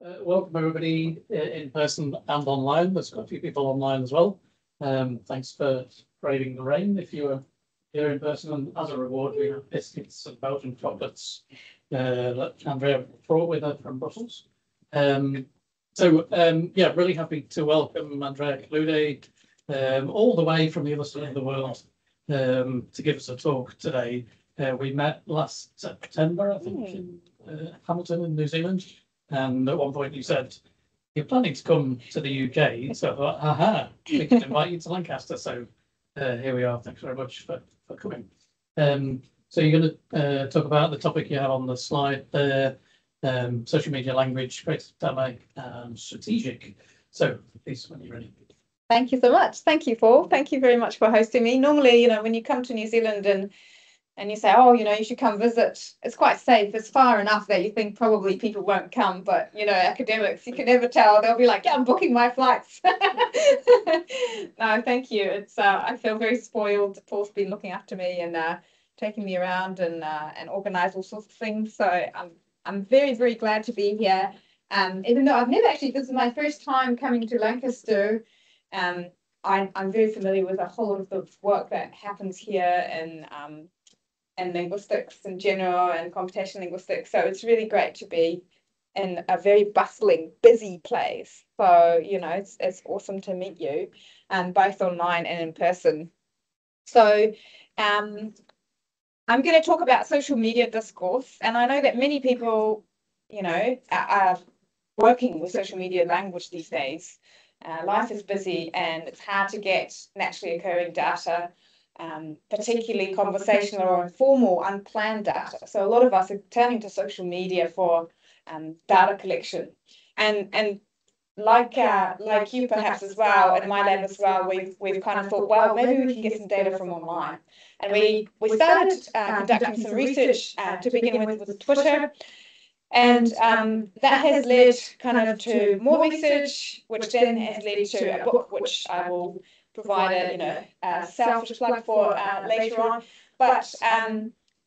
Welcome everybody in person and online. There's quite a few people online as well. Thanks for braving the rain. If you were here in person, and as a reward, we have biscuits and Belgian chocolates that Andrea brought with her from Brussels. Yeah, really happy to welcome Andreea Calude all the way from the other side of the world to give us a talk today. We met last September, I think, in Hamilton in New Zealand. And at one point you said, you're planning to come to the UK. So I thought, aha, we can invite you to Lancaster. So here we are. Thanks very much for coming. So you're going to talk about the topic you have on the slide there, social media language, creative dynamic, and strategic. So please, when you're ready. Thank you so much. Thank you, Paul. Thank you very much for hosting me. Normally, when you come to New Zealand and you say, oh, you should come visit, it's quite safe. It's far enough that you think probably people won't come. But, academics, you can never tell. They'll be like, yeah, I'm booking my flights. No, thank you. It's I feel very spoiled. Paul's been looking after me and taking me around and organize all sorts of things. So I'm very, very glad to be here. Even though I've never actually, this is my first time coming to Lancaster. I'm very familiar with a whole lot of the work that happens here and linguistics in general and computational linguistics. So it's really great to be in a very bustling, busy place. So, it's awesome to meet you, both online and in person. So I'm going to talk about social media discourse. And I know that many people, are working with social media language these days. Life is busy and it's hard to get naturally occurring data, particularly conversational or informal, unplanned data. So a lot of us are turning to social media for data collection. And like you perhaps as well, in my lab as well, we've kind of thought, well, maybe we can get some data from online. And we started conducting some research to begin with Twitter. And that has led kind of to more research, which then has led to a book, which I will provide a selfish plug for later on. But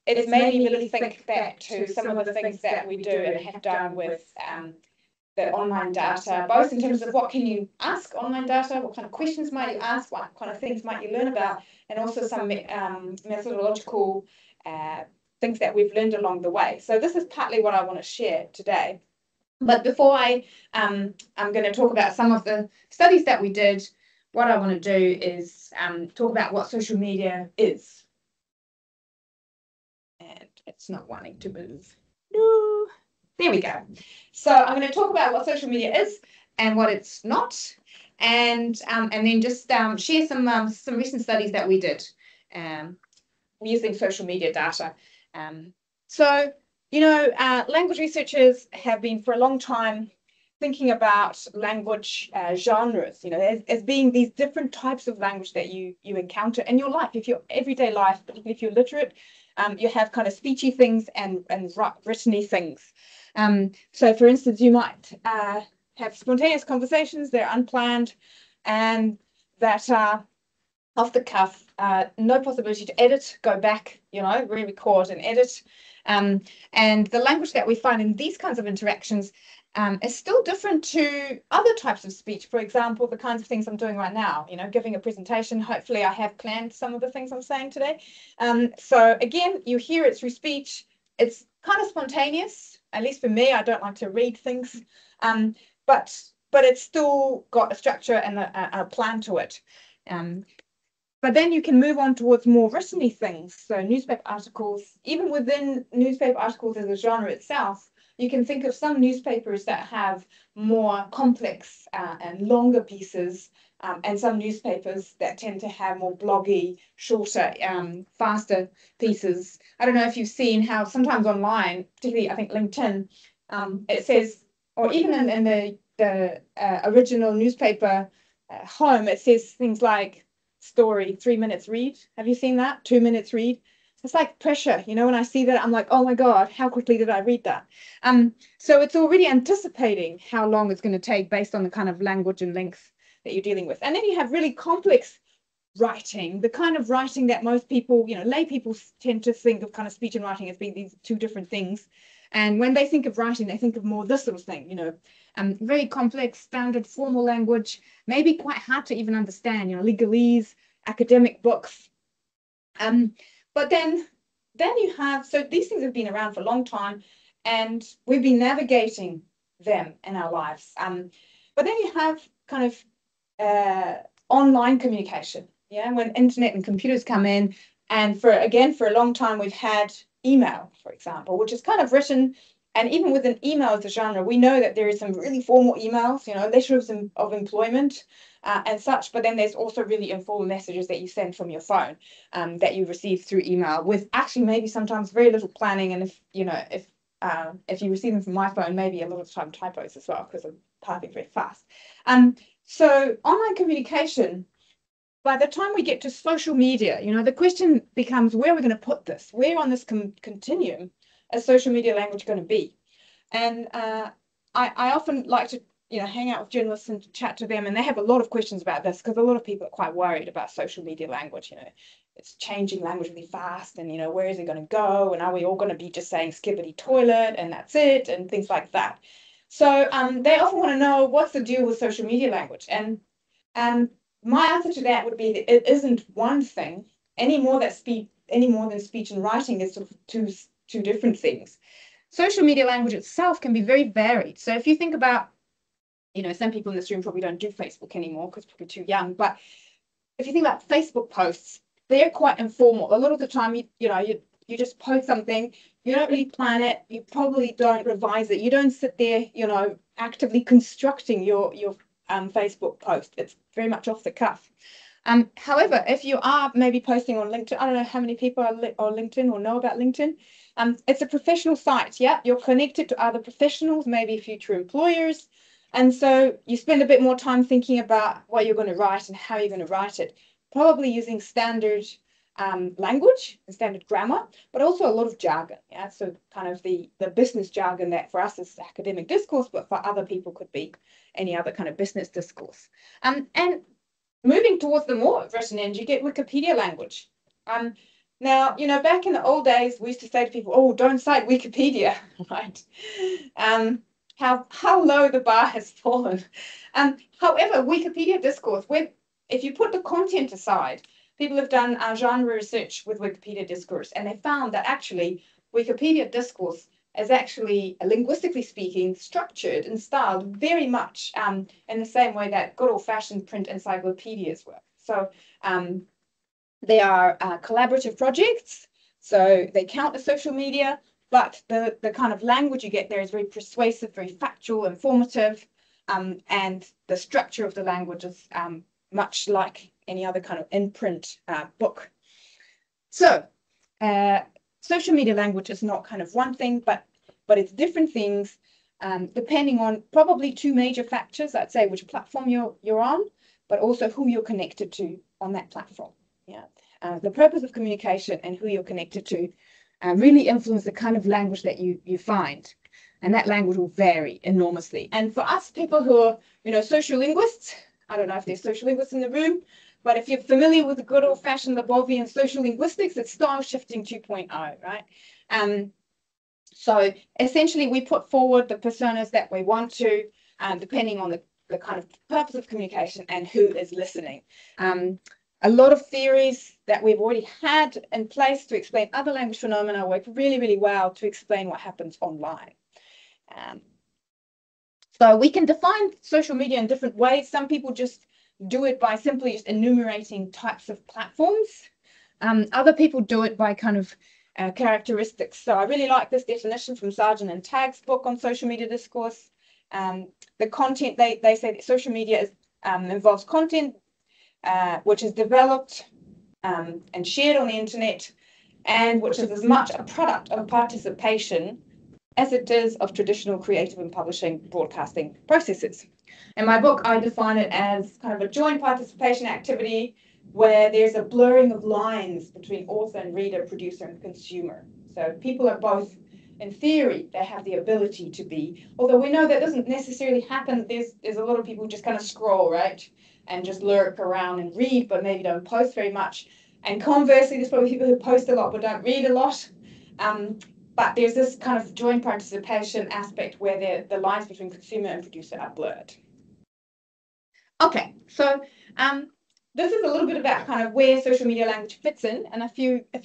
it's made me really think back to some of the things that we do and have done with the online data, both in terms of what can you ask online data, what kind of questions might you ask, what kind of things might you learn about, and also some methodological things that we've learned along the way. So this is partly what I want to share today. But before I'm going to talk about some of the studies that we did, what I want to do is talk about what social media is. And it's not wanting to move. No. There we go. So I'm going to talk about what social media is and what it's not, and then just share some recent studies that we did using social media data. Language researchers have been for a long time thinking about language genres, as being these different types of language that you encounter in your life. If your everyday life, particularly if you're literate, you have kind of speechy things and written-y things. So for instance, you might have spontaneous conversations, they're unplanned, and that are off the cuff, no possibility to edit, go back, re-record and edit. And the language that we find in these kinds of interactions is still different to other types of speech. For example, the kinds of things I'm doing right now, giving a presentation. Hopefully I have planned some of the things I'm saying today. So again, you hear it through speech. It's kind of spontaneous, at least for me. I don't like to read things, but it's still got a structure and a plan to it. But then you can move on towards more written-y things. So newspaper articles, even within newspaper articles as a genre itself, you can think of some newspapers that have more complex and longer pieces, and some newspapers that tend to have more bloggy, shorter, faster pieces. I don't know if you've seen how sometimes online, particularly I think LinkedIn, it says, or even in the original newspaper home, it says things like story, 3 minutes read. Have you seen that? 2 minutes read. It's like pressure, when I see that, I'm like, oh my God, how quickly did I read that? So it's already anticipating how long it's going to take based on the kind of language and length that you're dealing with. And then you have really complex writing, the kind of writing that most people, lay people tend to think of kind of speech and writing as being these two different things. And when they think of writing, they think of more this sort of thing, very complex, standard, formal language, maybe quite hard to even understand, legalese, academic books. But then you have, so these things have been around for a long time, and we've been navigating them in our lives. But then you have kind of online communication, when internet and computers come in, and for a long time we've had email, for example, which is kind of written, and even within email as a genre, we know that there is some really formal emails, letters of employment and such, but then there's also really informal messages that you send from your phone that you receive through email, with actually maybe sometimes very little planning, and if you receive them from my phone, maybe a lot of time typos as well, because I'm typing very fast. So online communication, by the time we get to social media, the question becomes, where are we going to put this? Where on this continuum is social media language going to be? And I often like to, hang out with journalists and chat to them, and they have a lot of questions about this, because a lot of people are quite worried about social media language. It's changing language really fast, and where is it going to go? And are we all going to be just saying skibbity toilet and that's it, and things like that? So they often want to know, what's the deal with social media language? And my answer to that would be that it isn't one thing any more than speech and writing is sort of two different things. Social media language itself can be very varied. So if you think about, some people in this room probably don't do Facebook anymore because probably too young. But if you think about Facebook posts, they're quite informal. A lot of the time, you just post something. You don't really plan it. You probably don't revise it. You don't sit there, actively constructing your Facebook post. It's very much off the cuff. However, if you are maybe posting on LinkedIn, I don't know how many people are on LinkedIn or know about LinkedIn. It's a professional site. Yeah, you're connected to other professionals, maybe future employers. And so you spend a bit more time thinking about what you're going to write and how you're going to write it, probably using standard language and standard grammar, but also a lot of jargon. Yeah, so kind of the business jargon that for us is academic discourse, but for other people could be any other kind of business discourse. And moving towards the more written end, you get Wikipedia language. Now, back in the old days, we used to say to people, "Oh, don't cite Wikipedia," right? How low the bar has fallen. However, Wikipedia discourse, if you put the content aside, people have done genre research with Wikipedia discourse, and they found that actually Wikipedia discourse is actually, linguistically speaking, structured and styled very much in the same way that good old-fashioned print encyclopedias work. So they are collaborative projects, so they count as social media, but the kind of language you get there is very persuasive, very factual, informative, and the structure of the language is much like any other kind of in-print book. So social media language is not kind of one thing, but it's different things depending on probably two major factors, I'd say, which platform you're on, but also who you're connected to on that platform. Yeah, the purpose of communication and who you're connected to really influence the kind of language that you find, and that language will vary enormously. And for us people who are, social linguists, I don't know if there's social linguists in the room, but if you're familiar with the good old-fashioned Lebovian social linguistics, it's style shifting 2.0, right? So essentially, we put forward the personas that we want to, depending on the kind of purpose of communication and who is listening. A lot of theories that we've already had in place to explain other language phenomena work really, really well to explain what happens online. So we can define social media in different ways. Some people just do it by simply just enumerating types of platforms. Other people do it by kind of characteristics. So I really like this definition from Sargent and Tagg's book on social media discourse. The content, they say that social media involves content which is developed and shared on the internet, and which is as much a product of participation as it is of traditional creative and publishing broadcasting processes. In my book, I define it as kind of a joint participation activity where there's a blurring of lines between author and reader, producer and consumer. So people are both, in theory, they have the ability to be, although we know that doesn't necessarily happen. There's a lot of people who just kind of scroll, right? And just lurk around and read, but maybe don't post very much. And conversely, there's probably people who post a lot but don't read a lot. but there's this kind of joint participation aspect where the lines between consumer and producer are blurred. Okay, so this is a little bit about kind of where social media language fits in. And if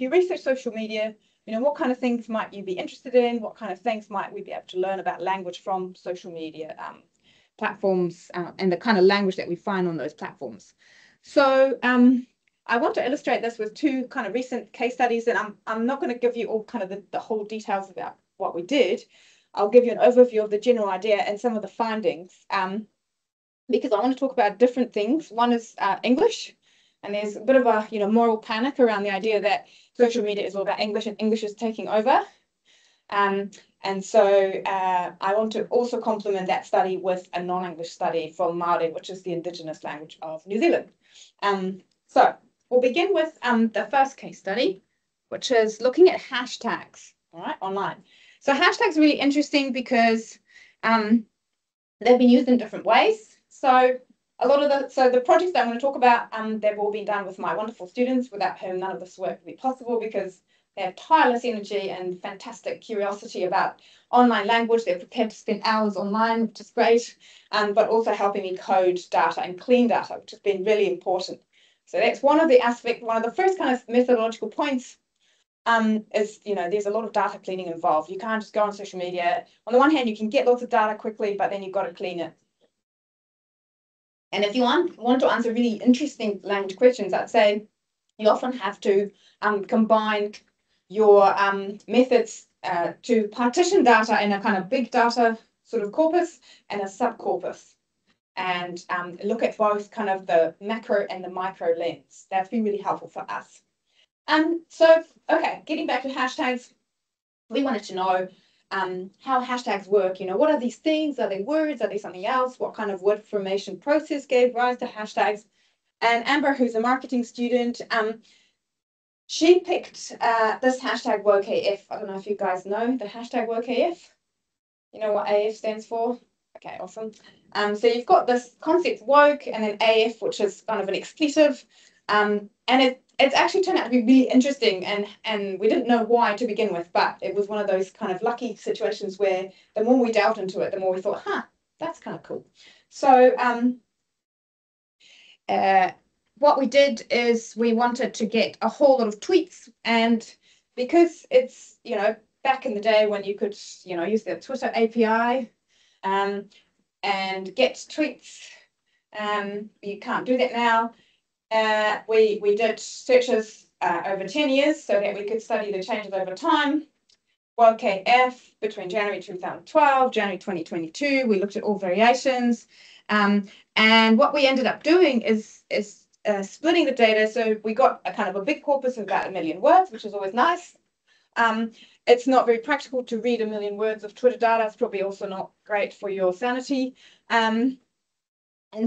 you research social media, what kind of things might you be interested in? What kind of things might we be able to learn about language from social media platforms and the kind of language that we find on those platforms? So I want to illustrate this with two kind of recent case studies, and I'm not going to give you all kind of the whole details about what we did. I'll give you an overview of the general idea and some of the findings, because I want to talk about different things. One is English, and there's a bit of a moral panic around the idea that social media is all about English and English is taking over. And so I want to also complement that study with a non-English study from Māori, which is the Indigenous language of New Zealand. So we'll begin with the first case study, which is looking at hashtags, all right, online. So hashtags are really interesting because they've been used in different ways. So the projects that I'm going to talk about, they've all been done with my wonderful students, without whom none of this work would be possible, because they have tireless energy and fantastic curiosity about online language. They're prepared to spend hours online, which is great, but also helping me code data and clean data, which has been really important. So that's one of the first kind of methodological points is, there's a lot of data cleaning involved. You can't just go on social media. On the one hand, you can get lots of data quickly, but then you've got to clean it. And if you want to answer really interesting language questions, I'd say you often have to combine your methods to partition data in a kind of big data sort of corpus and a subcorpus, and look at both kind of the macro and the micro lens. That's been really helpful for us. So, okay, getting back to hashtags, we wanted to know how hashtags work. What are these things? Are they words? Are they something else? What kind of word formation process gave rise to hashtags? And Amber, who's a marketing student, she picked this hashtag WOKEAF. I don't know if you guys know the hashtag WOKEAF. You know what AF stands for? Okay, awesome. So you've got this concept woke and then AF, which is kind of an expletive. And it's actually turned out to be really interesting, and we didn't know why to begin with, but it was one of those kind of lucky situations where the more we delved into it, the more we thought, that's kind of cool. So what we did is we wanted to get a whole lot of tweets, and because it's, back in the day when you could, use the Twitter API and get tweets, you can't do that now. We did searches over 10 years so that we could study the changes over time. WOKEAF between January 2012, January 2022, we looked at all variations. And what we ended up doing is splitting the data. So we got a kind of a big corpus of about 1 million words, which is always nice. It's not very practical to read 1 million words of Twitter data. It's probably also not great for your sanity. And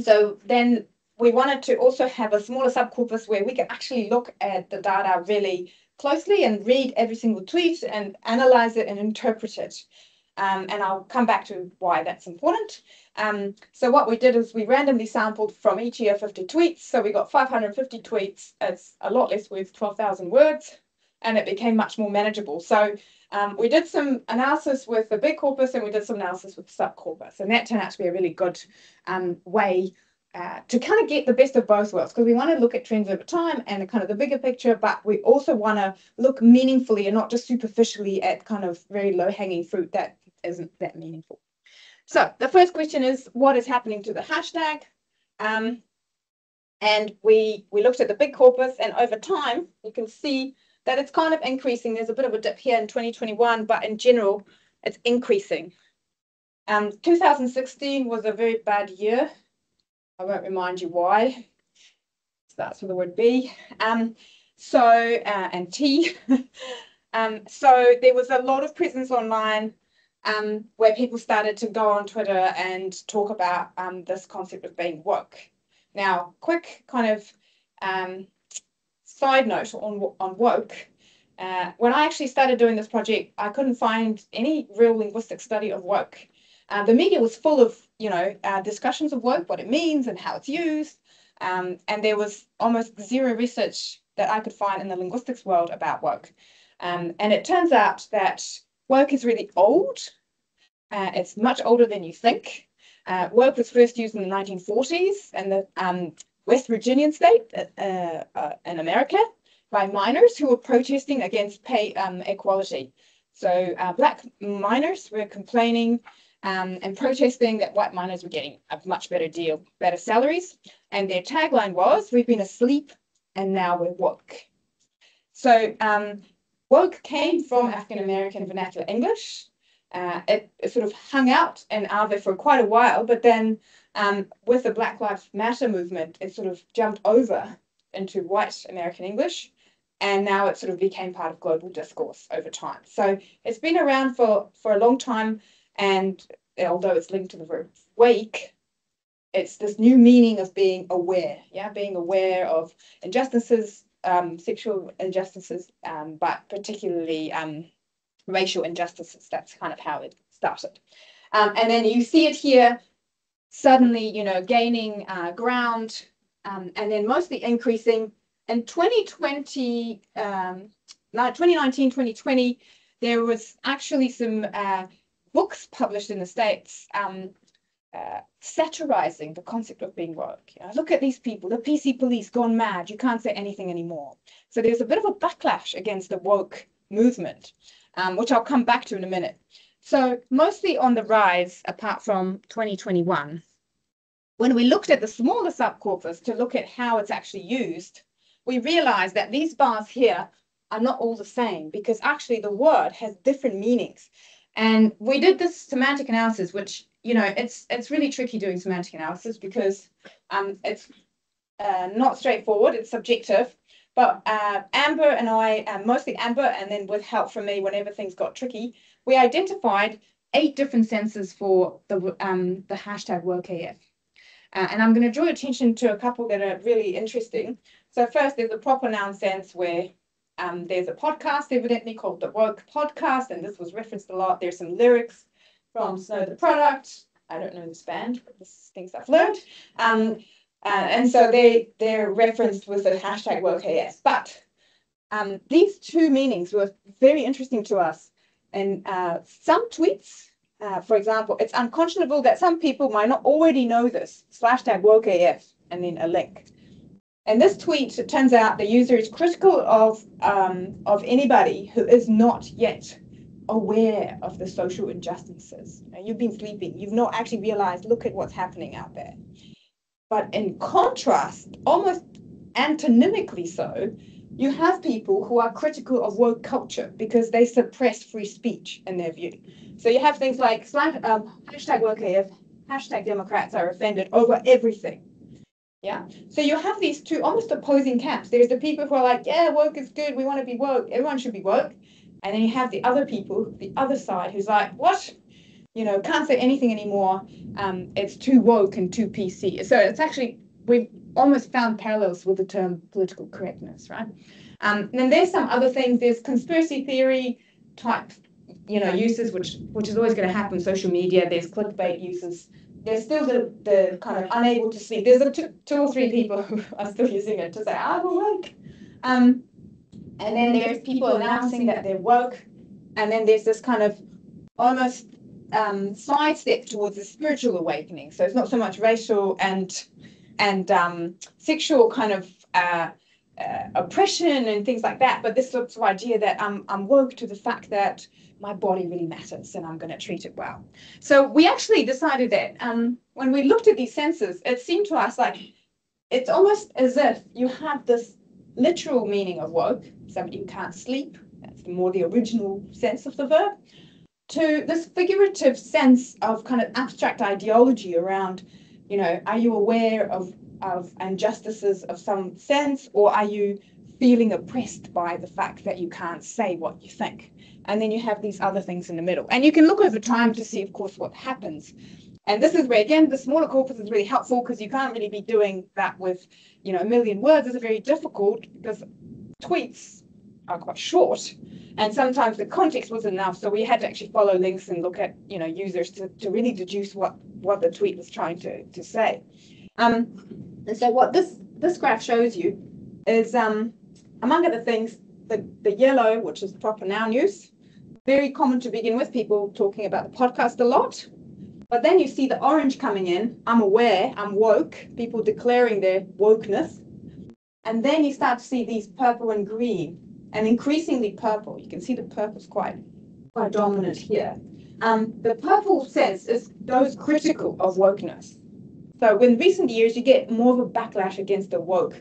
so then we wanted to also have a smaller subcorpus where we can actually look at the data really closely and read every single tweet and analyze it and interpret it. And I'll come back to why that's important. So what we did is we randomly sampled from each year 50 tweets. So we got 550 tweets. It's a lot less words, 12,000 words, and it became much more manageable. So we did some analysis with the big corpus and we did some analysis with the subcorpus. And that turned out to be a really good way to kind of get the best of both worlds, because we want to look at trends over time and the kind of the bigger picture, but we also want to look meaningfully and not just superficially at kind of very low-hanging fruit that isn't that meaningful. So the first question is, what is happening to the hashtag? And we looked at the big corpus, and over time, you can see that it's kind of increasing. There's a bit of a dip here in 2021, but in general, it's increasing. 2016 was a very bad year. I won't remind you why. Starts with the word B. And T. So there was a lot of presence online where people started to go on Twitter and talk about this concept of being woke. Now, quick kind of side note on woke. When I actually started doing this project, I couldn't find any real linguistic study of woke. The media was full of, discussions of woke, what it means and how it's used. And there was almost zero research that I could find in the linguistics world about woke. And it turns out that woke is really old. It's much older than you think. Woke was first used in the 1940s in the West Virginian state in America by miners who were protesting against pay equality. So black miners were complaining and protesting that white miners were getting a much better deal, better salaries. And their tagline was, "We've been asleep and now we're woke." So woke came from African American vernacular English. It sort of hung out in Ava for quite a while, but then with the Black Lives Matter movement, it sort of jumped over into white American English, and now it sort of became part of global discourse over time. So it's been around for a long time, and although it's linked to the verb wake, it's this new meaning of being aware, being aware of injustices, sexual injustices, but particularly racial injustices. That's kind of how it started. And then you see it here suddenly, gaining ground, and then mostly increasing. In 2020, 2019, 2020, there was actually some books published in the States satirizing the concept of being woke. Look at these people, the PC police gone mad. You can't say anything anymore. So there's a bit of a backlash against the woke movement, which I'll come back to in a minute. So mostly on the rise, apart from 2021, when we looked at the smaller subcorpus to look at how it's actually used, we realized that these bars here are not all the same, because actually the word has different meanings. And we did this semantic analysis, which, it's really tricky doing semantic analysis because it's not straightforward, it's subjective. But Amber and I, mostly Amber, and then with help from me whenever things got tricky, we identified 8 different senses for the hashtag WokeAF. And I'm going to draw attention to a couple that are really interesting. So first, there's a proper noun sense where there's a podcast evidently called the Woke Podcast, and this was referenced a lot. There's some lyrics from Snow the Product. I don't know this band, but this is things I've learned. And so they're referenced with the hashtag WokeAF. But these 2 meanings were very interesting to us. And some tweets, for example, it's unconscionable that some people might not already know this, /WokeAF, and then a link. And this tweet, it turns out the user is critical of anybody who is not yet aware of the social injustices. You've been sleeping, you've not actually realized, look at what's happening out there. But in contrast, almost antonymically so, you have people who are critical of woke culture because they suppress free speech in their view. So you have things like hashtag WokeAF, hashtag Democrats are offended over everything. Yeah. So you have these 2 almost opposing camps. There's the people who are like, yeah, woke is good, we want to be woke, everyone should be woke. And then you have the other people, the other side, who's like, what? Can't say anything anymore. It's too woke and too PC. So it's actually, we've almost found parallels with the term political correctness, right? And then there's some other things. There's conspiracy theory type, uses, which is always going to happen. Social media. There's clickbait uses. There's still the kind of unable to sleep. There's 2 or 3 people who are still using it to say, I'm awake. And then there's people announcing that they're woke. And then there's this kind of almost sidestep towards a spiritual awakening. So it's not so much racial and sexual kind of oppression and things like that, but this sort of idea that I'm woke to the fact that my body really matters and I'm going to treat it well. So we actually decided that when we looked at these senses, it seemed to us like it's almost as if you have this literal meaning of woke, somebody who can't sleep, that's more the original sense of the verb, to this figurative sense of kind of abstract ideology around, are you aware of injustices of some sense, or are you feeling oppressed by the fact that you can't say what you think? And then you have these other things in the middle. And you can look over time to see, of course, what happens. And this is where, again, the smaller corpus is really helpful because you can't really be doing that with, a million words. It's very difficult because tweets are quite short. And sometimes the context wasn't enough. So we had to actually follow links and look at, users to really deduce what the tweet was trying to say. And so what this graph shows you is, among other things, the yellow, which is proper noun use, very common to begin with, people talking about the podcast a lot. But then you see the orange coming in. I'm aware, I'm woke, people declaring their wokeness. And then you start to see these purple and green, and increasingly purple. You can see the purple's quite dominant here. The purple sense is those critical of wokeness. So in recent years, you get more of a backlash against the woke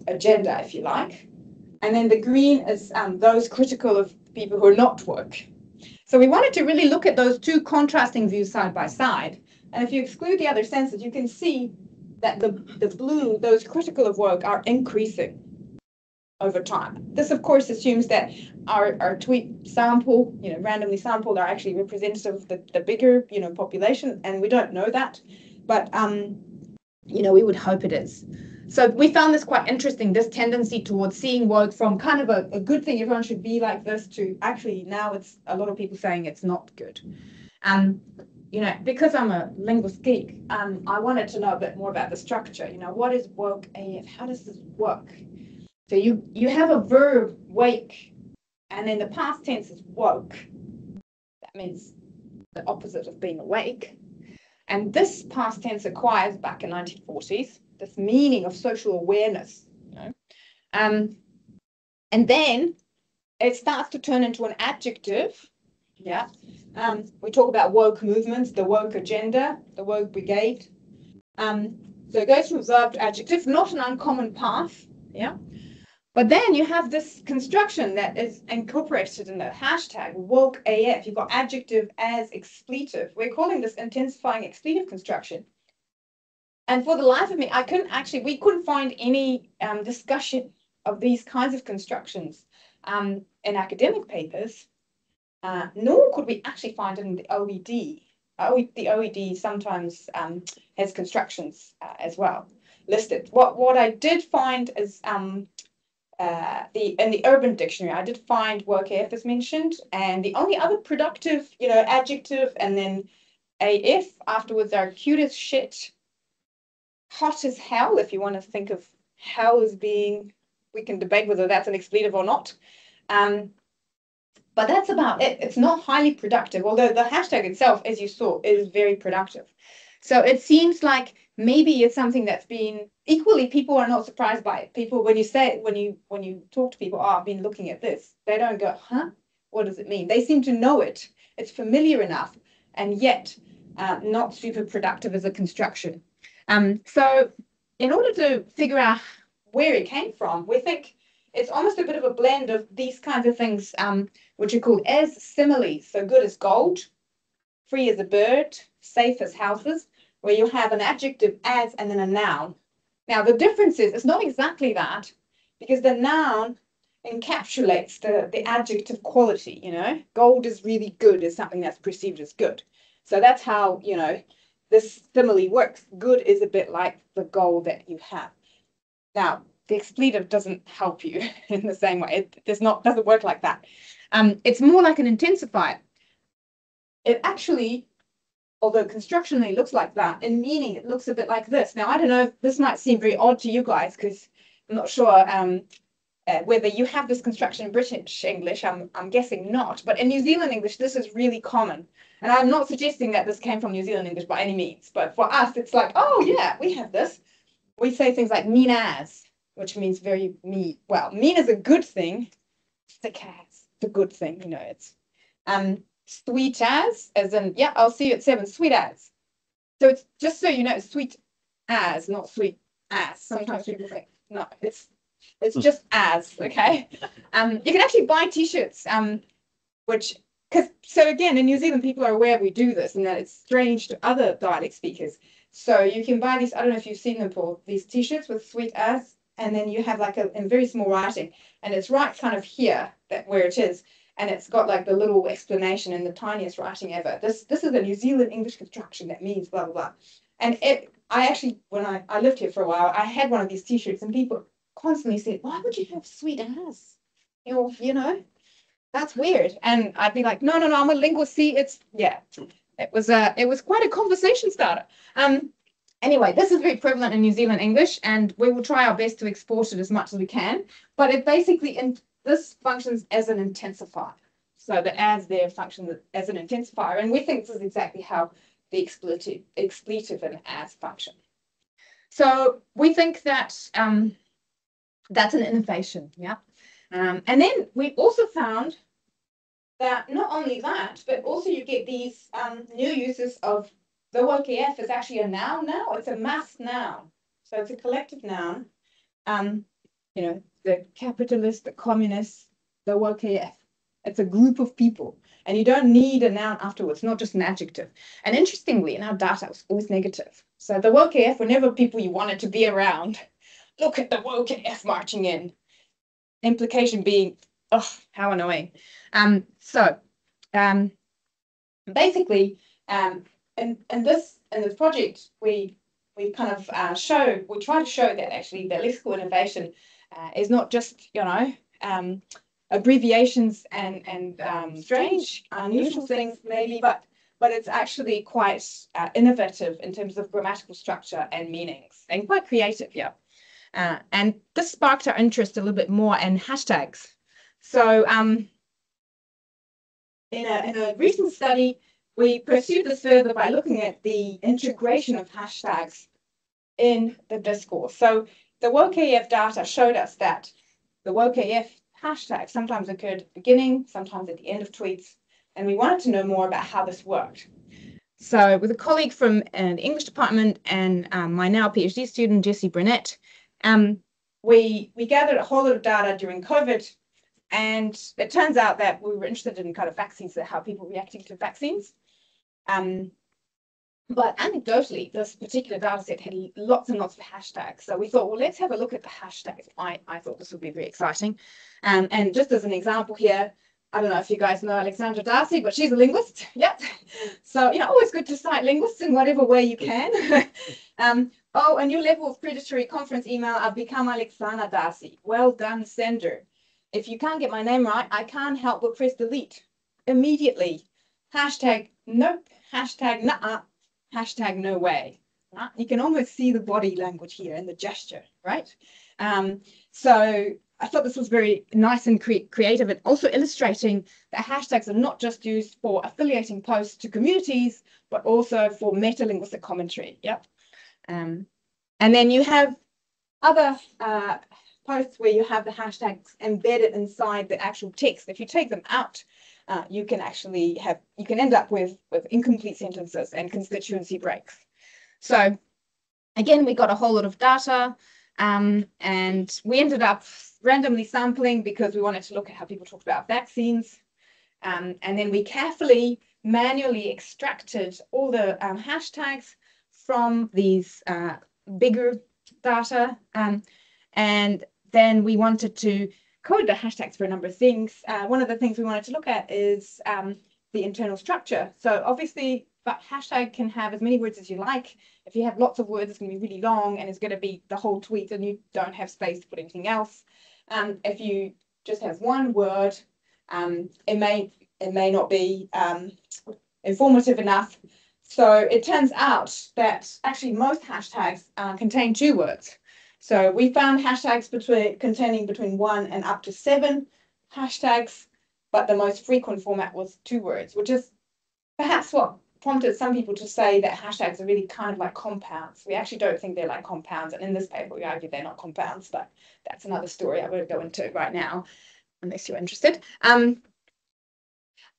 agenda, if you like. And then the green is those critical of people who are not woke. So we wanted to really look at those two contrasting views side by side. And if you exclude the other senses, you can see that the blue, those critical of woke, are increasing over time. This, of course, assumes that our tweet sample, randomly sampled, are actually representative of the bigger, population, and we don't know that. But, we would hope it is. So we found this quite interesting, this tendency towards seeing woke from kind of a good thing, everyone should be like this, to actually now it's a lot of people saying it's not good. Because I'm a linguist geek, I wanted to know a bit more about the structure. What is woke AF? How does this work? So you have a verb, wake, and then the past tense is woke. That means the opposite of being awake. And this past tense acquires back in 1940s this meaning of social awareness. And then it starts to turn into an adjective. Yeah. We talk about woke movements, the woke agenda, the woke brigade. So it goes from verb to adjective, not an uncommon path. Yeah. But then you have this construction that is incorporated in the hashtag woke AF. You've got adjective as expletive. We're calling this intensifying expletive construction. And for the life of me, we couldn't find any discussion of these kinds of constructions in academic papers, nor could we actually find it in the OED. The OED sometimes has constructions as well listed. What I did find is in the Urban Dictionary, I did find woke AF is mentioned, and the only other productive, adjective and then AF afterwards are cute as shit, hot as hell, if you want to think of hell as being, we can debate whether that's an expletive or not. But that's about it. It's not highly productive, although the hashtag itself, as you saw, is very productive. So it seems like maybe it's something that's been equally, people are not surprised by it. People, when you talk to people, I've been looking at this, they don't go, huh? What does it mean? They seem to know it. It's familiar enough, and yet not super productive as a construction. So in order to figure out where it came from, we think it's almost a bit of a blend of these kinds of things, which are called as similes. So good as gold, free as a bird, safe as houses, where you have an adjective as and then a noun. Now, the difference is it's not exactly that, because the noun encapsulates the adjective quality, Gold is really good, is something that's perceived as good. So that's how, this simile works. Good is a bit like the gold that you have. Now, the expletive doesn't help you in the same way. It doesn't work like that. It's more like an intensifier. It actually, although constructionally looks like that, in meaning it looks a bit like this. Now, I don't know if this might seem very odd to you guys, because I'm not sure whether you have this construction in British English. I'm guessing not. But in New Zealand English, this is really common. And I'm not suggesting that this came from New Zealand English by any means. But for us, it's like, oh, yeah, we have this. We say things like mean as, which means very mean. Well, mean is a good thing. Sick as, it's a good thing. It's sweet as in, yeah, I'll see you at 7, sweet as. So it's just so you know, sweet as, not sweet ass. Sometimes people think, no, it's just as, okay? You can actually buy t-shirts, so again, in New Zealand, people are aware we do this and that it's strange to other dialect speakers. So you can buy these, I don't know if you've seen them, Paul, these t-shirts with sweet as, and then you have like in very small writing, and it's right kind of here, where it is, and it's got like the little explanation in the tiniest writing ever. This is a New Zealand English construction that means blah, blah, blah. And I actually, when I lived here for a while, I had one of these t-shirts, and people constantly said, why would you have sweet as? That's weird. And I'd be like, no, I'm a linguist. See, it was quite a conversation starter. Anyway, this is very prevalent in New Zealand English, and we will try our best to export it as much as we can. But it basically, this functions as an intensifier. So the as there function as an intensifier. And we think this is exactly how the expletive and as function. So we think that that's an innovation, yeah. And then we also found that not only that, but also you get these new uses of the WOKF is actually a noun now. It's a mass noun. So it's a collective noun. You know, the capitalist, the communist, the WOKF. It's a group of people. And you don't need a noun afterwards, not just an adjective. And interestingly, in our data, it was always negative. So the WOKF were never people you wanted to be around. Look at the WOKF marching in. Implication being, oh, how annoying. Basically, in this project, we kind of we try to show that actually the lexical innovation is not just, you know, abbreviations and strange, unusual things maybe, but it's actually quite innovative in terms of grammatical structure and meanings, and quite creative, yeah. And this sparked our interest a little bit more in hashtags. So in a recent study, we pursued this further by looking at the integration of hashtags in the discourse. So the WOKF data showed us that the WOKF hashtag sometimes occurred at the beginning, sometimes at the end of tweets, and we wanted to know more about how this worked. So with a colleague from the English department and my now PhD student, Jessie Burnett, we gathered a whole lot of data during COVID, and it turns out that we were interested in kind of vaccines, how people reacting to vaccines. But anecdotally, this particular data set had lots and lots of hashtags. So we thought, well, let's have a look at the hashtags. I thought this would be very exciting. And just as an example here, I don't know if you guys know Alexandra Darcy, but she's a linguist. Yep. So, you know, always good to cite linguists in whatever way you can. Oh, and your level of predatory conference email, I've become Alexandra Darcy. Well done, sender. If you can't get my name right, I can't help but press delete immediately. Hashtag nope, hashtag nuh-uh, hashtag no way. You can almost see the body language here and the gesture, right? So I thought this was very nice and creative, and also illustrating that hashtags are not just used for affiliating posts to communities, but also for meta-linguistic commentary. Yep. And then you have other posts where you have the hashtags embedded inside the actual text. If you take them out, you can actually end up with incomplete sentences and constituency breaks. So again, we got a whole lot of data, and we ended up randomly sampling because we wanted to look at how people talked about vaccines. And then we carefully manually extracted all the hashtags from these bigger data. And then we wanted to code the hashtags for a number of things. One of the things we wanted to look at is the internal structure. So obviously, but hashtag can have as many words as you like. If you have lots of words, it's going to be really long and it's going to be the whole tweet and you don't have space to put anything else. If you just have one word, it may not be informative enough. So it turns out that actually most hashtags contain 2 words. So we found hashtags containing between 1 and up to 7 hashtags, but the most frequent format was 2 words, which is perhaps what prompted some people to say that hashtags are really kind of like compounds. We actually don't think they're like compounds, and in this paper we argue they're not compounds, but that's another story I won't go into right now, unless you're interested.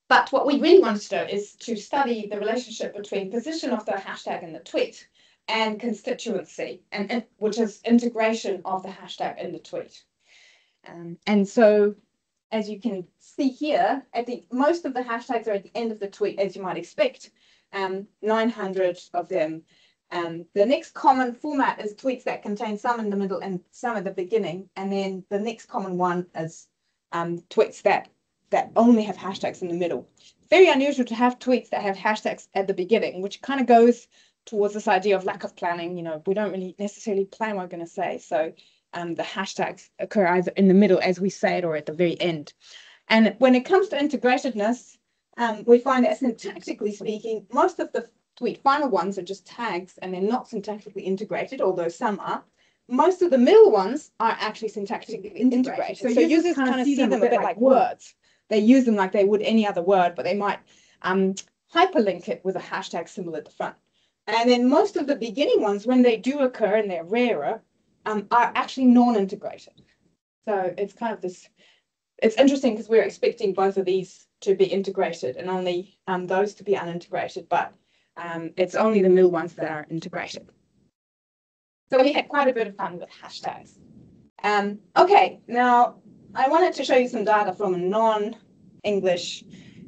But what we really wanted to do is to study the relationship between position of the hashtag in the tweet and constituency, and which is integration of the hashtag in the tweet. And so, as you can see here, most of the hashtags are at the end of the tweet, as you might expect, 900 of them. The next common format is tweets that contain some in the middle and some at the beginning, and then the next common one is tweets that only have hashtags in the middle. Very unusual to have tweets that have hashtags at the beginning, which kind of goes towards this idea of lack of planning. You know, we don't really necessarily plan what we're going to say. So the hashtags occur either in the middle as we say it or at the very end. And when it comes to integratedness, we find that syntactically speaking, most of the tweet final ones are just tags and they're not syntactically integrated, although some are. Most of the middle ones are actually syntactically integrated. So users kind of see them a bit like words. they use them like they would any other word, but they might hyperlink it with a hashtag symbol at the front. And then most of the beginning ones, when they do occur and they're rarer, are actually non-integrated. So it's kind of this, it's interesting because we're expecting both of these to be integrated and only those to be unintegrated, but it's only the middle ones that are integrated. So we had quite a bit of fun with hashtags. Okay, now I wanted to show you some data from non-English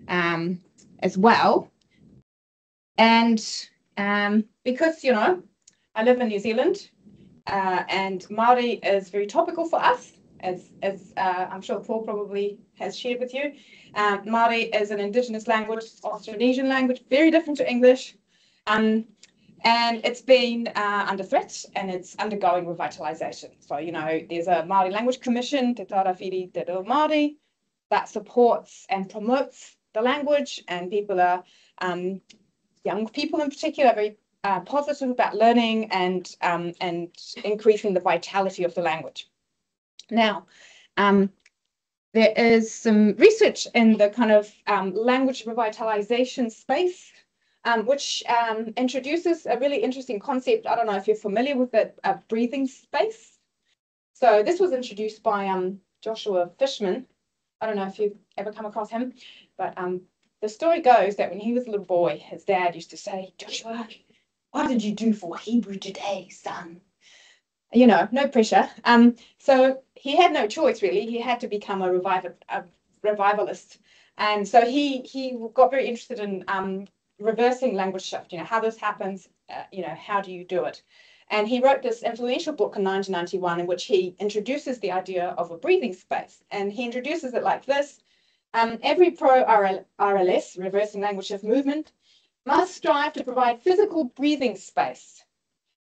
as well. And because, you know, I live in New Zealand and Māori is very topical for us, as I'm sure Paul probably has shared with you. Māori is an Indigenous language, Austronesian language, very different to English. And it's been under threat and it's undergoing revitalisation. So, you know, there's a Māori Language Commission, Te Tarawhiri Te Reo Māori, that supports and promotes the language, and people are, young people in particular, are very positive about learning and increasing the vitality of the language. Now, there is some research in the kind of language revitalisation space, which introduces a really interesting concept. I don't know if you're familiar with it, a breathing space. So this was introduced by Joshua Fishman. I don't know if you've ever come across him, but the story goes that when he was a little boy, his dad used to say, "Joshua, what did you do for Hebrew today, son?" You know, no pressure. So he had no choice, really. He had to become a revivalist. And so he got very interested in reversing language shift, you know, how this happens, you know, how do you do it? And he wrote this influential book in 1991 in which he introduces the idea of a breathing space. And he introduces it like this. Every pro-RLS, reversing language shift movement, must strive to provide physical breathing space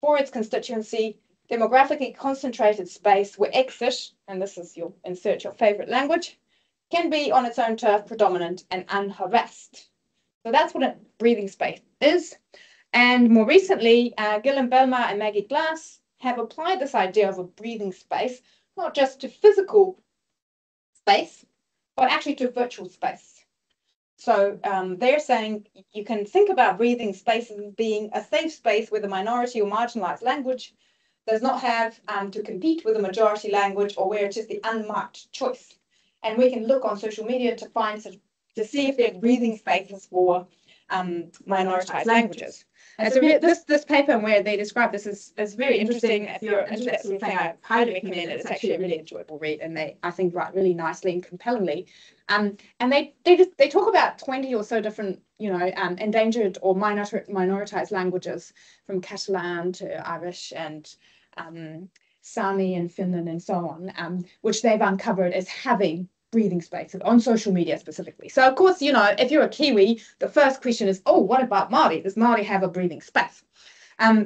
for its constituency, demographically concentrated space where exit, and this is your insert your favorite language, can be on its own turf, predominant and unharassed. So that's what a breathing space is. And more recently, Gillian Belmar and Maggie Glass have applied this idea of a breathing space, not just to physical space, but actually to virtual space. So they're saying you can think about breathing spaces as being a safe space where the minority or marginalized language does not have to compete with a majority language, or where it is the unmarked choice. And we can look on social media to find to see if there are breathing spaces for minoritized languages. And so this paper where they describe this is very interesting. If you're into that sort of thing, I highly recommend it. It's actually a really enjoyable read, and they, I think, write really nicely and compellingly. And they talk about 20 or so different, you know, endangered or minoritized languages, from Catalan to Irish and Sami in Finland and so on, which they've uncovered as having breathing spaces on social media specifically. So of course, you know, if you're a Kiwi, the first question is, oh, what about Māori? Does Māori have a breathing space?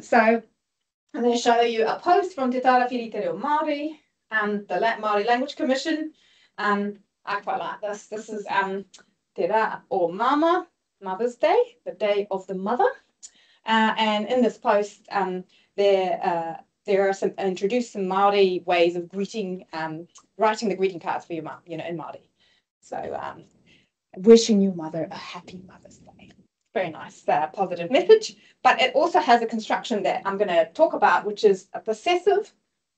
So I'm going to show you a post from Te Tarawhiri Te Reo Māori, the Māori Language Commission. I quite like this. This is Te Rā o Mama, Mother's Day, the day of the mother. And in this post, there are some Māori ways of greeting, writing the greeting cards for your mum, you know, in Māori. So wishing your mother a happy Mother's Day. Very nice, positive message. But it also has a construction that I'm going to talk about, which is a possessive,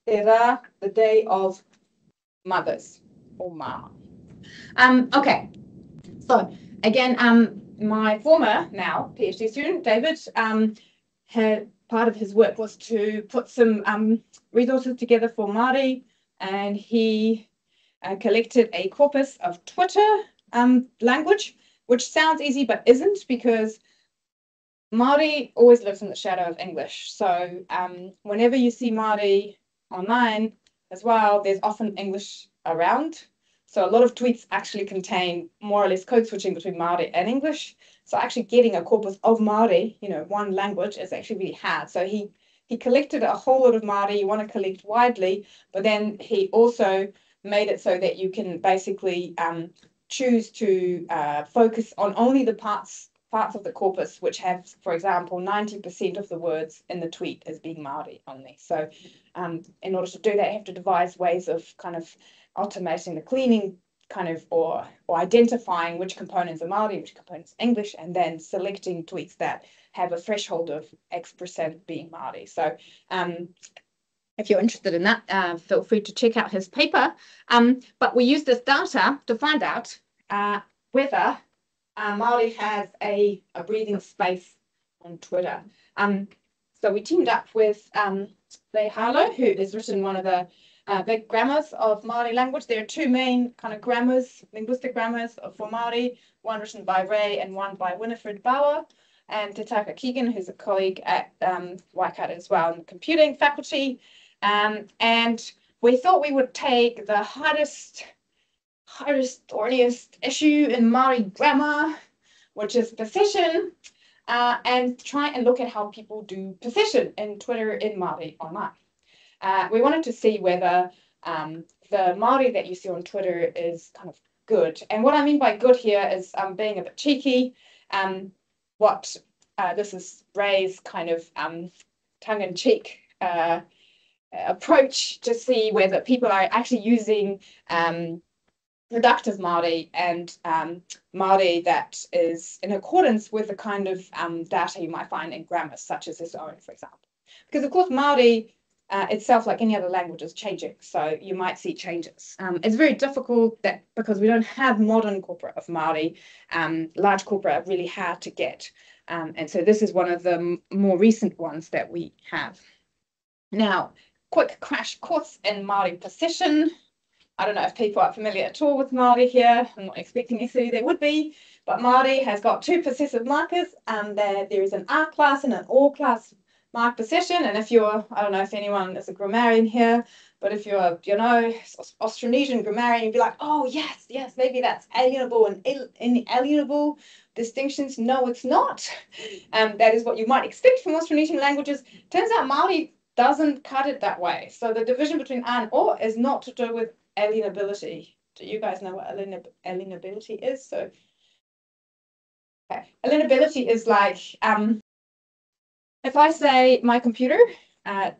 te rā, the day of mothers, or mama. Okay, so again, my former, now PhD student, David, had part of his work was to put some resources together for Māori, and he collected a corpus of Twitter language, which sounds easy but isn't, because Māori always lives in the shadow of English. So whenever you see Māori online as well, there's often English around. So a lot of tweets actually contain more or less code switching between Māori and English. So actually getting a corpus of Māori, you know, one language, is actually really hard. So he collected a whole lot of Māori. You want to collect widely, but then he also made it so that you can basically choose to focus on only the parts of the corpus which have, for example, 90% of the words in the tweet as being Māori only. So in order to do that, you have to devise ways of kind of automating the cleaning kind of, or identifying which components are Māori, which components English, and then selecting tweets that have a threshold of X% being Māori. So if you're interested in that, feel free to check out his paper. But we use this data to find out whether Māori has a breathing space on Twitter. So we teamed up with Leihalo, who has written one of the big grammars of Māori language. There are two main kind of grammars, linguistic grammars for Māori, one written by Ray and one by Winifred Bauer, and Te Taka Keegan, who's a colleague at Waikato as well in the computing faculty. And we thought we would take the hardest, thorniest issue in Māori grammar, which is precision, and try and look at how people do precision in Twitter in Māori online. We wanted to see whether the Māori that you see on Twitter is kind of good. And what I mean by good here is being a bit cheeky. This is Ray's kind of tongue-in-cheek approach to see whether people are actually using productive Māori and Māori that is in accordance with the kind of data you might find in grammars, such as his own, for example. Because, of course, Māori itself, like any other language, is changing. So you might see changes. It's very difficult because we don't have modern corporate of Māori. Large corporate are really hard to get. And so this is one of the more recent ones that we have. Now, quick crash course in Māori precision. I don't know if people are familiar at all with Māori here. I'm not expecting necessarily they would be, but Māori has got two possessive markers. There is an R class and an OR class mark possession. And if you're, I don't know if anyone is a grammarian here, but if you're, Austronesian grammarian, you'd be like, oh, yes, maybe that's alienable and inalienable distinctions. No, it's not. That is what you might expect from Austronesian languages. Turns out Māori doesn't cut it that way. So the division between R and OR is not to do with alienability. Do you guys know what alienability is? So, okay. Alienability is like, if I say my computer,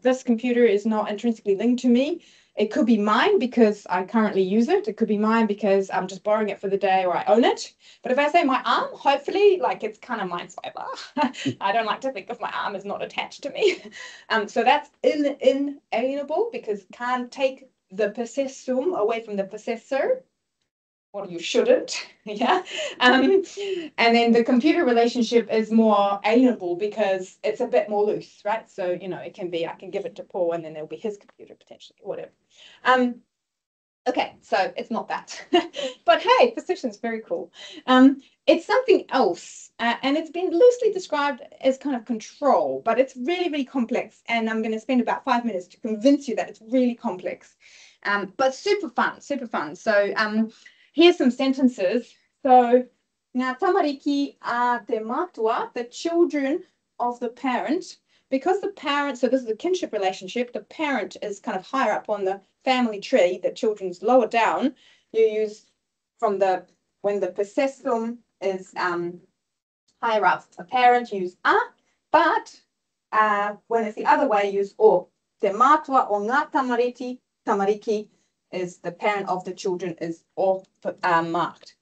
this computer is not intrinsically linked to me. It could be mine because I currently use it. It could be mine because I'm just borrowing it for the day or I own it. But if I say my arm, hopefully, like it's kind of mine forever. I don't like to think of my arm as not attached to me. So that's inalienable because it can't take the possessum away from the possessor. Well, you shouldn't, yeah. And then the computer relationship is more alienable because it's a bit more loose, right? So, it can be, I can give it to Paul and then there'll be his computer potentially, whatever. Okay, so it's not that. But hey, precision is very cool. It's something else, and it's been loosely described as kind of control, but it's really, really complex. And I'm going to spend about 5 minutes to convince you that it's really complex, but super fun, super fun. So here's some sentences. So, ngā tamariki a te matua, the children of the parent, because the parent, so this is a kinship relationship, the parent is kind of higher up on the family tree, the children's lower down, you use when the possessum is higher up, the parent use a, but when it's the other way, use o. Te matua o ngā tamariki is the parent of the children is o marked.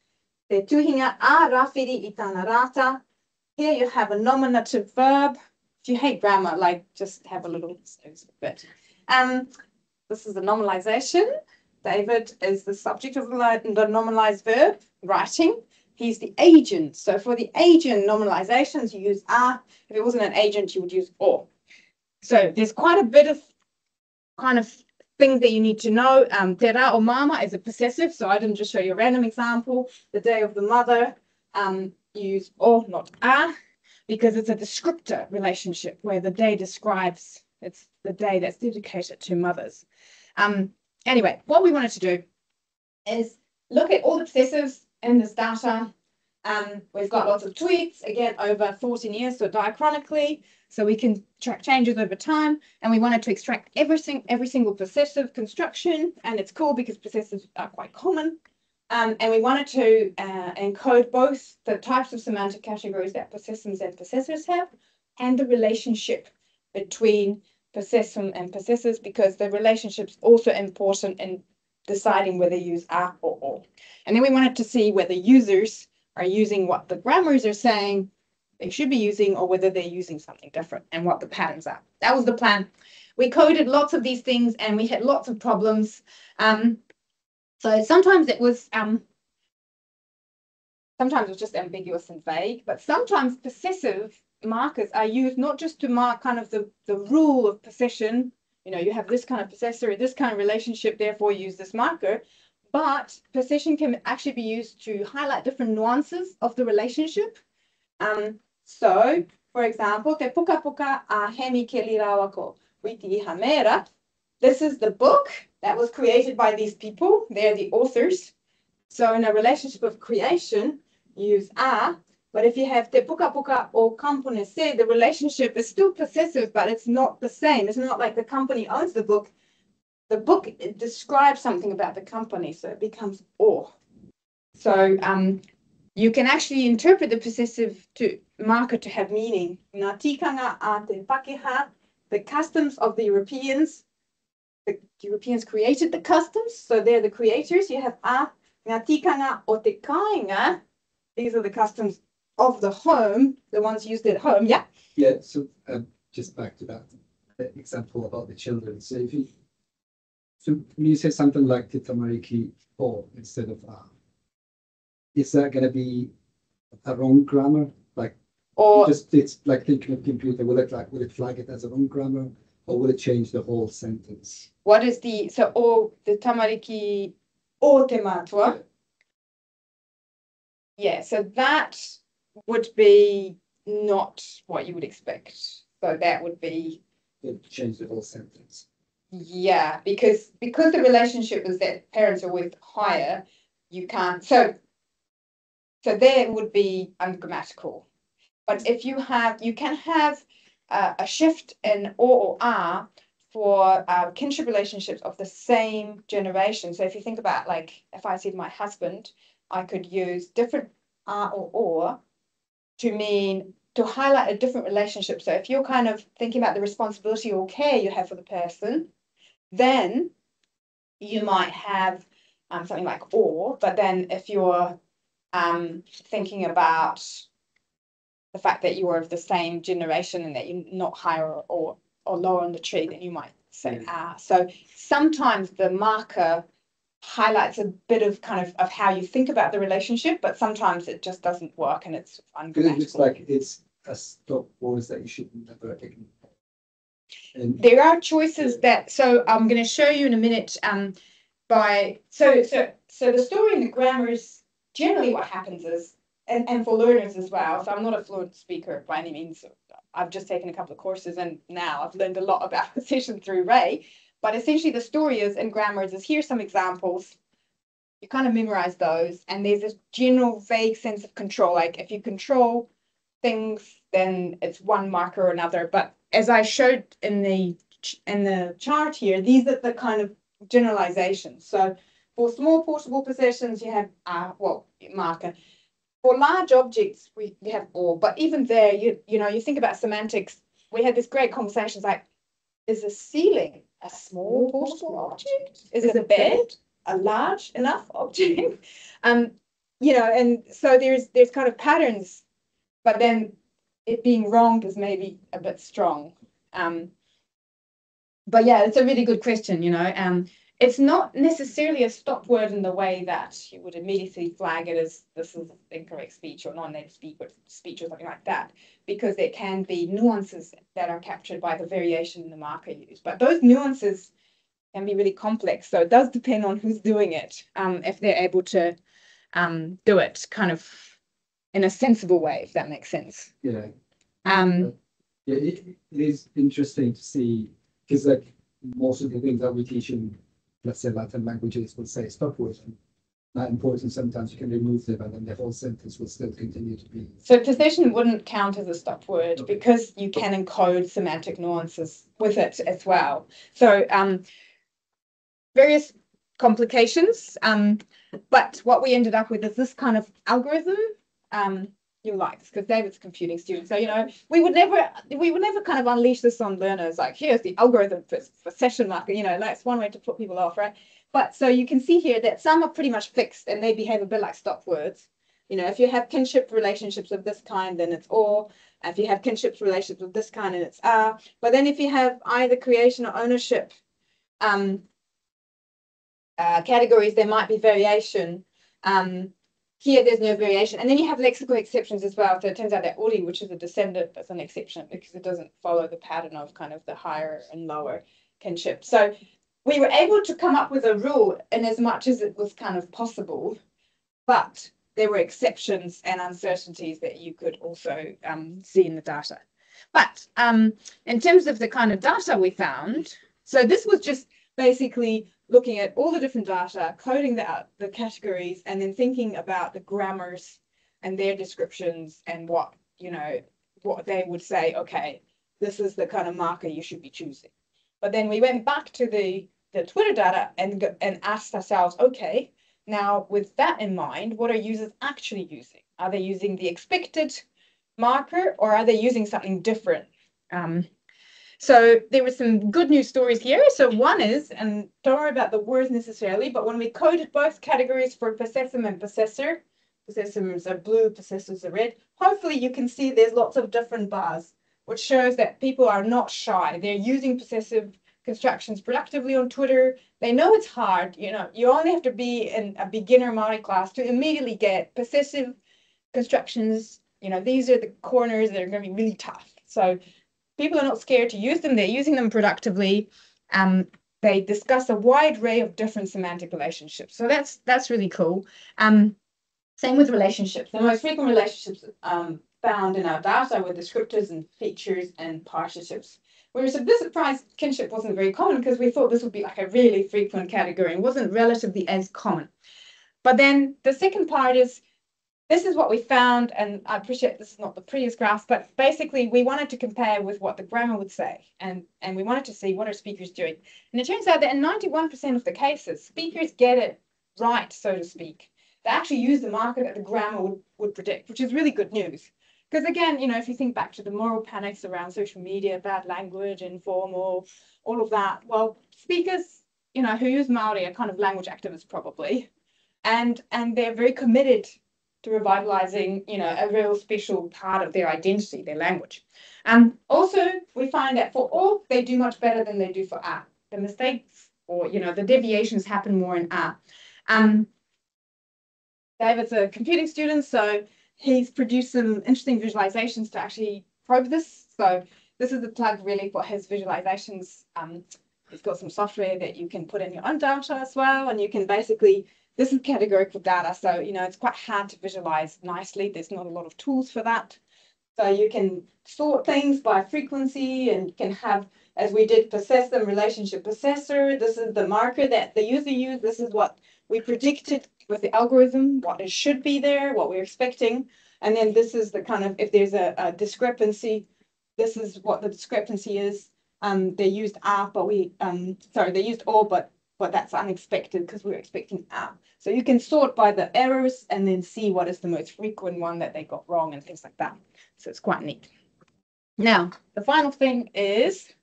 Te tuhinga a rawhiri I tāna rata. Here you have a nominative verb. If you hate grammar, just have a little bit. This is the nominalization. David is the subject of the nominalized verb, writing. He's the agent. So for the agent nominalizations, you use a. If it wasn't an agent, you would use o. So there's quite a bit of kind of things that you need to know. Te rā o mama is a possessive, so I didn't just show you a random example. The day of the mother, use o, not a, because it's a descriptor relationship where the day describes, it's the day that's dedicated to mothers. Anyway, what we wanted to do is look at all the possessives in this data. We've got lots of tweets, again, over 14 years, so diachronically, so we can track changes over time, and we wanted to extract every single possessive construction, and it's cool because possessives are quite common, and we wanted to encode both the types of semantic categories that possessums and possessors have, and the relationship between possessum and possessors, because the relationship's also important in deciding whether you use a or o. And then we wanted to see whether users are using what the grammars are saying they should be using, or whether they're using something different and what the patterns are. That was the plan. We coded lots of these things and we had lots of problems. So sometimes it was just ambiguous and vague, but sometimes possessive markers are used not just to mark kind of the rule of possession. You know, you have this kind of possessor, this kind of relationship, therefore use this marker. But possession can actually be used to highlight different nuances of the relationship. So, for example, te puka puka a hemi ke lirawako witi hamera. This is the book that was created by these people. They're the authors. So in a relationship of creation, use a. But if you have te puka puka o kampune se, the relationship is still possessive, but it's not the same. It's not like the company owns the book. The book describes something about the company, so it becomes o. So you can actually interpret the possessive marker to have meaning. Ngā tikanga a te Pakeha, the customs of the Europeans. The Europeans created the customs, so they're the creators. You have a ngā tikanga o te kāinga. These are the customs of the home, the ones used at home. Yeah. Yeah. So just back to that example about the children. So when you say something like te tamariki o instead of a, is that going to be a wrong grammar? Like, or just it's like thinking of computer. Will it flag it as a wrong grammar, or will it change the whole sentence? What is the the tamariki o te matua? Yeah, so that would be not what you would expect. So that would be change the whole sentence. Yeah, because the relationship is that parents are always higher, you can't. So there would be ungrammatical. But if you can have a shift in or are for kinship relationships of the same generation. So if you think about, like, if I said my husband, I could use different are or to highlight a different relationship. So if you're kind of thinking about the responsibility or care you have for the person, then you might have something like or. But then if you're thinking about the fact that you are of the same generation and that you're not higher or lower on the tree, then you might say are. So sometimes the marker highlights a bit of kind of how you think about the relationship, but sometimes it just doesn't work and it's ungrammatical. It looks like it's a stop words that you should never ignore. And there are choices that, so I'm going to show you in a minute. So the story and the grammar is generally what happens is, and for learners as well. So I'm not a fluent speaker by any means. I've just taken a couple of courses and now I've learned a lot about possession through Ray. But essentially the story is, and grammar is, here's some examples. You kind of memorize those, and there's this general vague sense of control. Like if you control things, then it's one marker or another. But as I showed in the chart here, these are the kind of generalizations. So for small portable possessions, you have marker. For large objects, we have or. But even there, you think about semantics. We had this great conversation like, is a ceiling a small portable object? Is a bed a large enough object? And so there's kind of patterns, but then it being wrong is maybe a bit strong. But yeah, it's a really good question, It's not necessarily a stop word in the way that you would immediately flag it as this is incorrect speech or non-native speech or something like that, because there can be nuances that are captured by the variation in the marker used. But those nuances can be really complex. So it does depend on who's doing it, if they're able to do it kind of in a sensible way, if that makes sense. Yeah. It is interesting to see, because like most of the things that we teach in, let's say, Latin languages will say stop words. Not important. Sometimes you can remove them, and then the whole sentence will still continue to be. So possession wouldn't count as a stop word because you can encode semantic nuances with it as well. So various complications. But what we ended up with is this kind of algorithm. You'll like this because David's a computing student. So, we would never kind of unleash this on learners like, here's the algorithm for session marker, that's one way to put people off, right? But so you can see here that some are pretty much fixed and they behave a bit like stop words. You know, if you have kinship relationships of this kind, then it's or. If you have kinship relationships of this kind, and it's are. But then if you have either creation or ownership categories, there might be variation. Here, there's no variation. And then you have lexical exceptions as well. So it turns out that uli, which is a descendant, is an exception because it doesn't follow the pattern of kind of the higher and lower kinship. So we were able to come up with a rule in as much as it was kind of possible, but there were exceptions and uncertainties that you could also see in the data. But in terms of the kind of data we found, so this was just basically looking at all the different data, coding the categories, and then thinking about the grammars and their descriptions and what, you know, what they would say, okay, this is the kind of marker you should be choosing. But then we went back to the Twitter data and asked ourselves, okay, now with that in mind, what are users actually using? Are they using the expected marker or are they using something different? So there were some good news stories here. So one is, and don't worry about the words necessarily, but when we coded both categories for possessum and possessor, possessums are blue, possessors are red, hopefully you can see there's lots of different bars, which shows that people are not shy. They're using possessive constructions productively on Twitter. They know it's hard. You know, you only have to be in a beginner Māori class to immediately get possessive constructions. You know, these are the corners that are going to be really tough. So people are not scared to use them. They're using them productively. They discuss a wide array of different semantic relationships. So that's really cool. Same with relationships. The most frequent relationships found in our data were descriptors and features and partnerships. We were a bit surprised kinship wasn't very common because we thought this would be like a really frequent category and wasn't relatively as common. But then the second part is, this is what we found, and I appreciate this is not the prettiest graph, but basically we wanted to compare with what the grammar would say, and we wanted to see what are speakers doing. And it turns out that in 91% of the cases, speakers get it right, so to speak. They actually use the marker that the grammar would predict, which is really good news. Because again, you know, if you think back to the moral panics around social media, bad language, informal, all of that, well, speakers, you know, who use Māori are kind of language activists probably, and they're very committed to revitalizing, you know, a real special part of their identity, their language. Also, we find that for all, they do much better than they do for A. The mistakes or, you know, the deviations happen more in A. David's a computing student, so he's produced some interesting visualizations to actually probe this. So this is the plug really for his visualizations. He's got some software that you can put in your own data as well, and you can basically, this is categorical data, so you know it's quite hard to visualize nicely. There's not a lot of tools for that. So you can sort things by frequency and you can have, as we did, possessum, relationship possessor. This is the marker that the user used. This is what we predicted with the algorithm, what it should be there, what we're expecting. And then this is the kind of, if there's a discrepancy, this is what the discrepancy is. They used R, but they used or, but that's unexpected because we were expecting R. So you can sort by the errors and then see what is the most frequent one that they got wrong and things like that. So it's quite neat. Now, the final thing is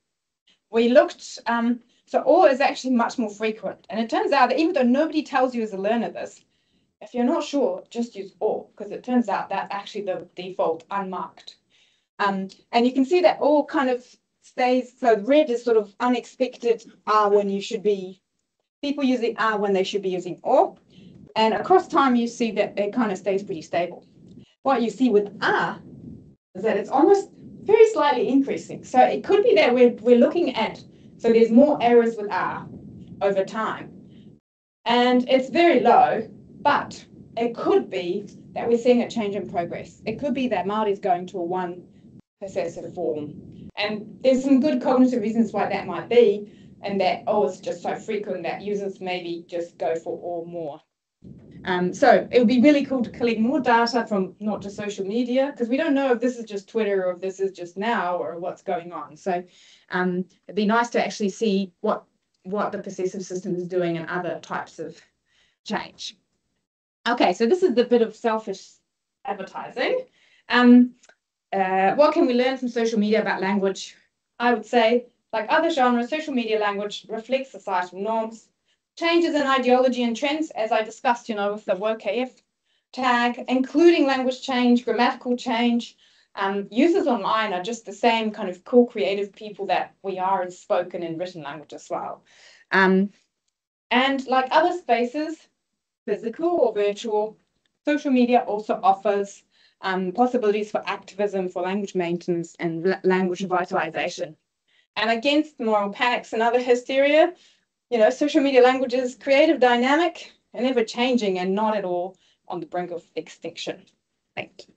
we looked, so or is actually much more frequent. And it turns out that even though nobody tells you as a learner this, if you're not sure, just use or, because it turns out that's actually the default unmarked. And you can see that or kind of stays, so red is sort of unexpected R when you should be, people using R when they should be using or. And across time, you see that it kind of stays pretty stable. What you see with R is that it's almost very slightly increasing. So it could be that we're looking at, so there's more errors with R over time. And it's very low, but it could be that we're seeing a change in progress. It could be that Māori is going to a one possessive form. And there's some good cognitive reasons why that might be, and that, oh, it's just so frequent that users maybe just go for or more. So it would be really cool to collect more data from not just social media, because we don't know if this is just Twitter or if this is just now or what's going on. So it'd be nice to actually see what the possessive system is doing and other types of change. Okay, so this is the bit of selfish advertising. What can we learn from social media about language? I would say, like other genres, social media language reflects societal norms, changes in ideology and trends, as I discussed, with the WOKF tag, including language change, grammatical change. Users online are just the same kind of cool, creative people that we are in spoken and written language as well. And like other spaces, physical or virtual, social media also offers possibilities for activism, for language maintenance, and language revitalization. And against moral panics and other hysteria, social media language is creative, dynamic, and ever changing, and not at all on the brink of extinction. Thank you.